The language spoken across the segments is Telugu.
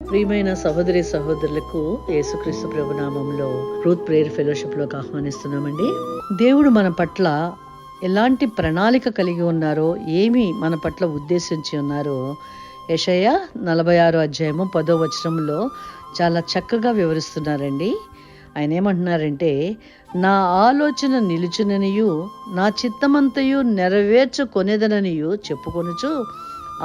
ప్రియమైన సహోదరి సహోదరులకు యేసుక్రీస్తు ప్రభు నామంలో రూత్ ప్రేయర్ ఫెలోషిప్ లోకి ఆహ్వానిస్తున్నామండి. దేవుడు మన పట్ల ఎలాంటి ప్రణాళిక కలిగి ఉన్నారో, ఏమి మన పట్ల ఉద్దేశించి ఉన్నారో యెషయా 46 అధ్యాయము 10వ వచనంలో చాలా చక్కగా వివరిస్తున్నారండి. ఆయన ఏమంటున్నారంటే, నా ఆలోచన నిలుచుననియు నా చిత్తమంతయు నెరవేర్చుకొనేదననియు చెప్పుకొనుచు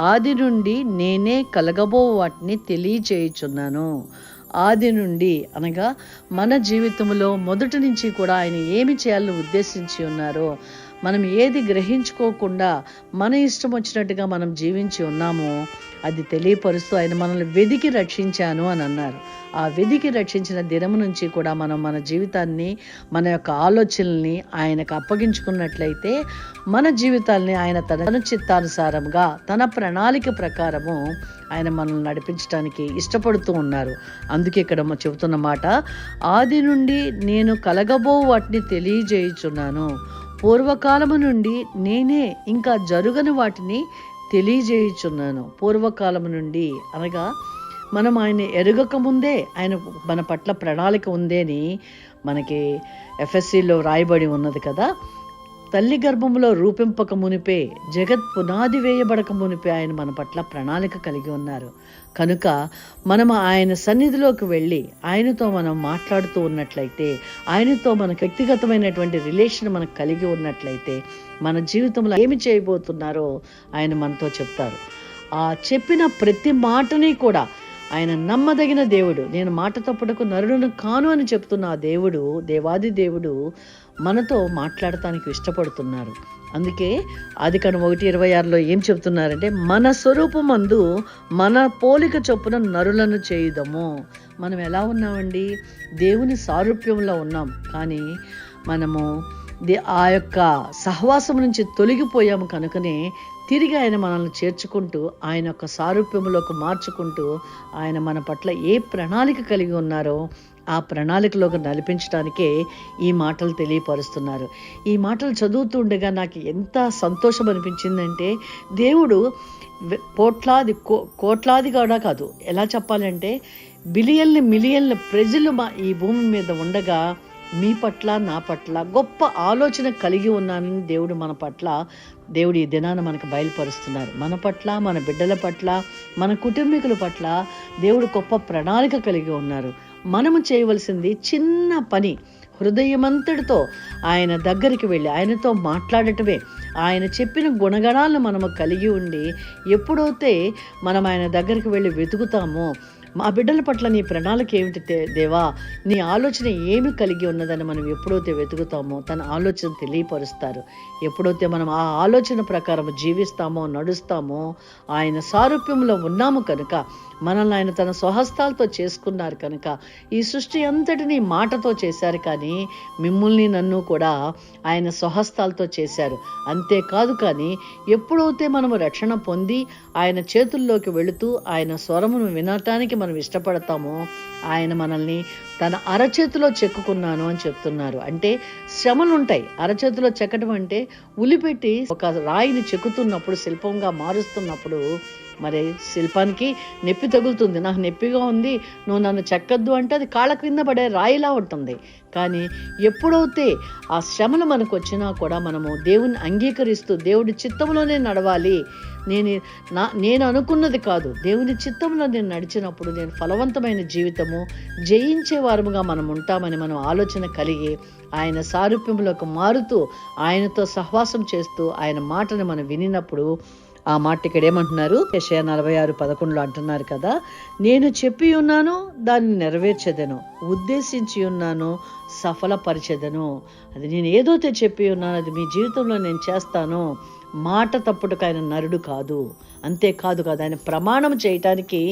ఆది నుండి నేనే కలగబో వాటిని తెలియచేయుచున్నాను. ఆది నుండి అనగా మన జీవితంలో మొదటి నుంచి కూడా ఆయన ఏమి చేయాలని ఉద్దేశించి ఉన్నారో, మనం ఏది గ్రహించుకోకుండా మన ఇష్టం వచ్చినట్టుగా మనం జీవించి ఉన్నామో అది తెలియపరుస్తూ ఆయన మనల్ని వెదికి రక్షించాను అని అన్నారు. ఆ వెదికి రక్షించిన దినము నుంచి కూడా మనం మన జీవితాన్ని, మన యొక్క ఆలోచనల్ని ఆయనకు అప్పగించుకున్నట్లయితే మన జీవితాల్ని ఆయన తన చిత్తానుసారంగా తన ప్రణాళిక ప్రకారము ఆయన మనల్ని నడిపించడానికి ఇష్టపడుతూ ఉన్నారు. అందుకే ఇక్కడ చెబుతున్న మాట, ఆది నుండి నేను కలగబో వాటిని తెలియజేయుచున్నాను, పూర్వకాలము నుండి నేనే ఇంకా జరుగని వాటిని తెలియజేయుచున్నాను. పూర్వకాలము నుండి అనగా మనం ఆయన ఎరగక ముందే ఆయన మన పట్ల ప్రణాళిక ఉందని మనకి ఎఫ్ఎస్సిలో రాయబడి ఉన్నది కదా. తల్లి గర్భంలో రూపింపక మునిపే, జగత్ పునాది వేయబడక మునిపే ఆయన మన పట్ల ప్రణాళిక కలిగి ఉన్నారు. కనుక మనం ఆయన సన్నిధిలోకి వెళ్ళి ఆయనతో మనం మాట్లాడుతూ ఉన్నట్లయితే, ఆయనతో మనకు వ్యక్తిగతమైనటువంటి రిలేషన్ మనకు కలిగి ఉన్నట్లయితే, మన జీవితంలో ఏమి చేయబోతున్నారో ఆయన మనతో చెప్తారు. ఆ చెప్పిన ప్రతి మాటని కూడా ఆయన నమ్మదగిన దేవుడు. నేను మాట తప్పుటకు నరుడును కాను అని చెప్తున్న ఆ దేవుడు, దేవాది దేవుడు మనతో మాట్లాడటానికి ఇష్టపడుతున్నారు. అందుకే ఆదికాండం 1:26లో ఏం చెప్తున్నారంటే, మన స్వరూపమందు మన పోలిక చొప్పున నరులను చేయుదము. మనం ఎలా ఉన్నామండి? దేవుని సారూప్యంలో ఉన్నాం, కానీ మనము ఆ యొక్క సహవాసం నుంచి తొలగిపోయాము. కనుకనే తిరిగి ఆయన మనల్ని చేర్చుకుంటూ ఆయన యొక్క సారూప్యంలోకి మార్చుకుంటూ ఆయన మన పట్ల ఏ ప్రణాళిక కలిగి ఉన్నారో ఆ ప్రణాళికలోకి నడిపించడానికే ఈ మాటలు తెలియపరుస్తున్నారు. ఈ మాటలు చదువుతుండగా నాకు ఎంత సంతోషం అనిపించిందంటే, దేవుడు కోట్లాది కూడా కాదు, ఎలా చెప్పాలంటే మిలియన్ల ప్రజలు ఈ భూమి మీద ఉండగా మీ పట్ల నా పట్ల గొప్ప ఆలోచన కలిగి ఉన్నానని దేవుడు ఈ దినాన మనకు బయలుపరుస్తున్నారు. మన పట్ల, మన బిడ్డల పట్ల, మన కుటుంబీకుల పట్ల దేవుడు గొప్ప ప్రణాళిక కలిగి ఉన్నారు. మనము చేయవలసింది చిన్న పని, హృదయమంతటితో ఆయన దగ్గరికి వెళ్ళి ఆయనతో మాట్లాడటమే. ఆయన చెప్పిన గుణగణాలను మనము కలిగి ఉండి, ఎప్పుడైతే మనం ఆయన దగ్గరికి వెళ్ళి వెతుకుతామో, మా బిడ్డల పట్ల నీ ప్రణాళిక ఏమిటి దేవా, నీ ఆలోచన ఏమి కలిగి ఉన్నదని మనం ఎప్పుడైతే వెతుకుతామో తన ఆలోచన తెలియపరుస్తారు. ఎప్పుడైతే మనం ఆ ఆలోచన ప్రకారం జీవిస్తామో, నడుస్తామో, ఆయన సారూప్యంలో ఉన్నాము కనుక, మనల్ని ఆయన తన స్వహస్తాలతో చేసుకున్నారు కనుక, ఈ సృష్టి అంతటినీ మాటతో చేశారు, కానీ మిమ్మల్ని నన్ను కూడా ఆయన స్వహస్తాలతో చేశారు. అంతేకాదు, కానీ ఎప్పుడైతే మనము రక్షణ పొంది ఆయన చేతుల్లోకి వెళుతూ ఆయన స్వరమును వినటానికి మనం ఇష్టపడతామో, ఆయన మనల్ని తన అరచేతిలో చెక్కుకున్నాను అని చెప్తున్నారు. అంటే శ్రమలు ఉంటాయి. అరచేతిలో చెక్కడం అంటే ఉలిపెట్టి ఒక రాయిని చెక్కుతున్నప్పుడు, శిల్పంగా మారుస్తున్నప్పుడు మరి శిల్పానికి నొప్పి తగులుతుంది. నాకు నొప్పిగా ఉంది, నువ్వు నన్ను చెక్కద్దు అంటే అది కాళ్ళ క్రింద పడే రాయిలా ఉంటుంది. కానీ ఎప్పుడైతే ఆ శ్రమలు మనకు వచ్చినా కూడా మనము దేవుని అంగీకరిస్తూ దేవుడి చిత్తంలోనే నడవాలి, నేను అనుకున్నది కాదు, దేవుని చిత్తంలో నేను నడిచినప్పుడు నేను ఫలవంతమైన జీవితము జయించే వారముగా మనం ఉంటామని మనం ఆలోచన కలిగి ఆయన సారూప్యంలోకి మారుతూ ఆయనతో సహవాసం చేస్తూ ఆయన మాటను మనం వినినప్పుడు, ఆ మాట ఇక్కడ ఏమంటున్నారు, యెషయా 46:11 అంటున్నారు కదా, నేను చెప్పి ఉన్నాను దాన్ని నెరవేర్చెదను, ఉద్దేశించి ఉన్నాను సఫలపరిచెదను. అది నేను ఏదైతే చెప్పి ఉన్నాను అది మీ జీవితంలో నేను చేస్తాను. మాట తప్పుటకు ఆయన నరుడు కాదు. అంతేకాదు కాదు, ఆయన ప్రమాణం చేయటానికి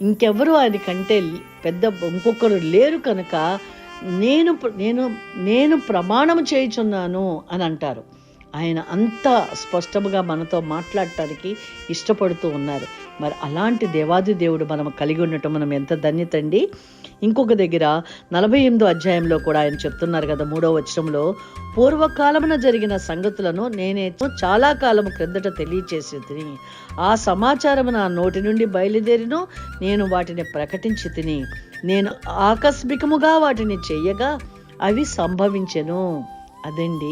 ఇంకెవరు ఆయన కంటే పెద్ద ఇంకొకరు లేరు కనుక నేను ప్రమాణం చేయుచున్నాను అని అంటారు. ఆయన అంత స్పష్టంగా మనతో మాట్లాడటానికి ఇష్టపడుతూ ఉన్నారు. మరి అలాంటి దేవాది దేవుడు మనం కలిగి ఉండటం మనం ఎంత ధన్యత అండి. ఇంకొక దగ్గర 48వ అధ్యాయంలో కూడా ఆయన చెప్తున్నారు కదా, 3వ వచనంలో, పూర్వకాలమున జరిగిన సంగతులను నేనే చాలా కాలము క్రిందట తెలియచేసి తిని, ఆ సమాచారము నా నోటి నుండి బయలుదేరిను, నేను వాటిని ప్రకటించి తిని, నేను ఆకస్మికముగా వాటిని చెయ్యగా అవి సంభవించెను. అదండి,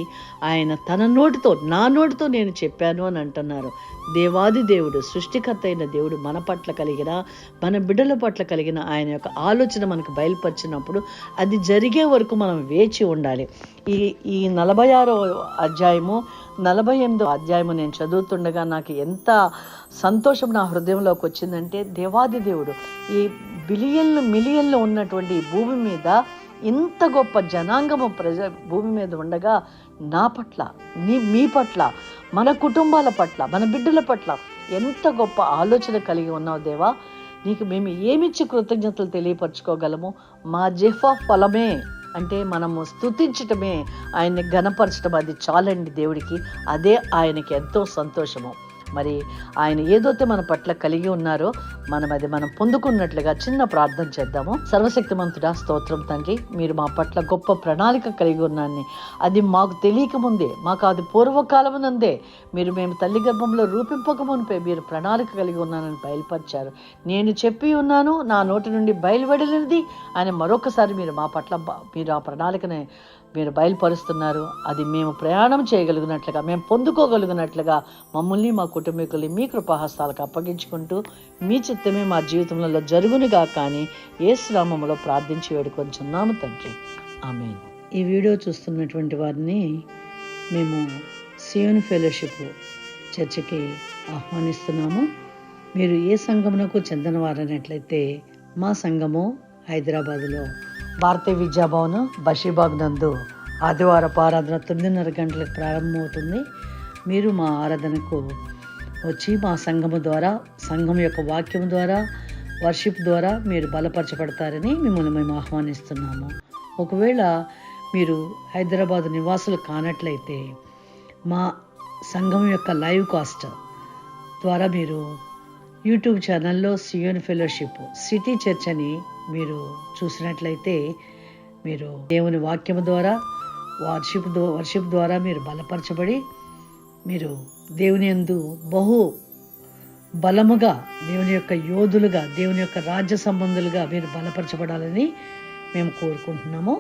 ఆయన తన నోటితో, నా నోటితో నేను చెప్పాను అని అంటున్నారు. దేవాది దేవుడు, సృష్టికర్త అయిన దేవుడు మన పట్ల కలిగిన, మన బిడ్డల పట్ల కలిగిన ఆయన యొక్క ఆలోచన మనకు బయలుపరిచినప్పుడు అది జరిగే వరకు మనం వేచి ఉండాలి. ఈ 46వ అధ్యాయము 48వ అధ్యాయము నేను చదువుతుండగా నాకు ఎంత సంతోషం నా హృదయంలోకి వచ్చిందంటే, దేవాది దేవుడు ఈ మిలియన్లు ఉన్నటువంటి ఈ భూమి మీద ఇంత గొప్ప జనాంగము భూమి మీద ఉండగా నా పట్ల, మీ పట్ల, మన కుటుంబాల పట్ల, మన బిడ్డల పట్ల ఎంత గొప్ప ఆలోచన కలిగి ఉన్నావు దేవా. నీకు మేము ఏమిచ్చి కృతజ్ఞతలు తెలియపరచుకోగలము? మా జిహ్వ ఫలమే అంటే మనము స్తుతించటమే, ఆయన్ని ఘనపరచడం, అది చాలండి దేవుడికి. అదే ఆయనకి ఎంతో సంతోషము. మరి ఆయన ఏదైతే మన పట్ల కలిగి ఉన్నారో మనం పొందుకున్నట్లుగా చిన్న ప్రార్థన చేద్దాము. సర్వశక్తిమంతుడా, స్తోత్రం తండ్రి, మీరు మా పట్ల గొప్ప ప్రణాళిక కలిగి ఉన్నాన్ని, అది మాకు తెలియక ముందే, మాకు అది పూర్వకాలమునందే మేము తల్లి గర్భంలో రూపింపకమునిపై మీరు ప్రణాళిక కలిగి ఉన్నానని బయలుపరిచారు. నేను చెప్పి ఉన్నాను, నా నోటి నుండి బయలువెడలినది అని మరొకసారి మీరు మా పట్ల మీరు ఆ ప్రణాళికని మీరు బయలుపరుస్తున్నారు. అది మేము ప్రయాణం చేయగలిగినట్లుగా, మేము పొందుకోగలిగినట్లుగా మమ్మల్ని, మా కుటుంబీకుల్ని మీ కృపాహస్తాలకు అప్పగించుకుంటూ, మీ చిత్తమే మా జీవితంలో జరుగునుగా కానీ యేసు నామములో ప్రార్థించి వేడుకొంచున్నాము తండ్రి, ఆమేన్. ఈ వీడియో చూస్తున్నటువంటి వారిని మేము సియోను ఫెలోషిప్ చర్చికి ఆహ్వానిస్తున్నాము. మీరు ఏ సంఘమునకు చెందిన వారనట్లయితే, మా సంఘము హైదరాబాదులో భారతీయ విద్యాభవన్ బషీబాగ్ నందు ఆదివారపు ఆరాధన 9:30 గంటలకు ప్రారంభమవుతుంది. మీరు మా ఆరాధనకు వచ్చి మా సంఘము ద్వారా, సంఘం యొక్క వాక్యం ద్వారా, వర్షిప్ ద్వారా మీరు బలపరచబడతారని మిమ్మల్ని మేము ఆహ్వానిస్తున్నాము. ఒకవేళ మీరు హైదరాబాద్ నివాసులు కానట్లయితే, మా సంఘం యొక్క లైవ్ కాస్ట్ ద్వారా మీరు యూట్యూబ్ ఛానల్లో సియోను ఫెలోషిప్ సిటీ చర్చ్ అని మీరు చూసినట్లయితే, మీరు దేవుని వాక్యము ద్వారా, వర్షిప్ ద్వారా మీరు బలపరచబడి, మీరు దేవుని యందు బహు బలముగా, దేవుని యొక్క యోధులుగా, దేవుని యొక్క రాజ్య సంబంధులుగా మీరు బలపరచబడాలని మేము కోరుకుంటున్నాము.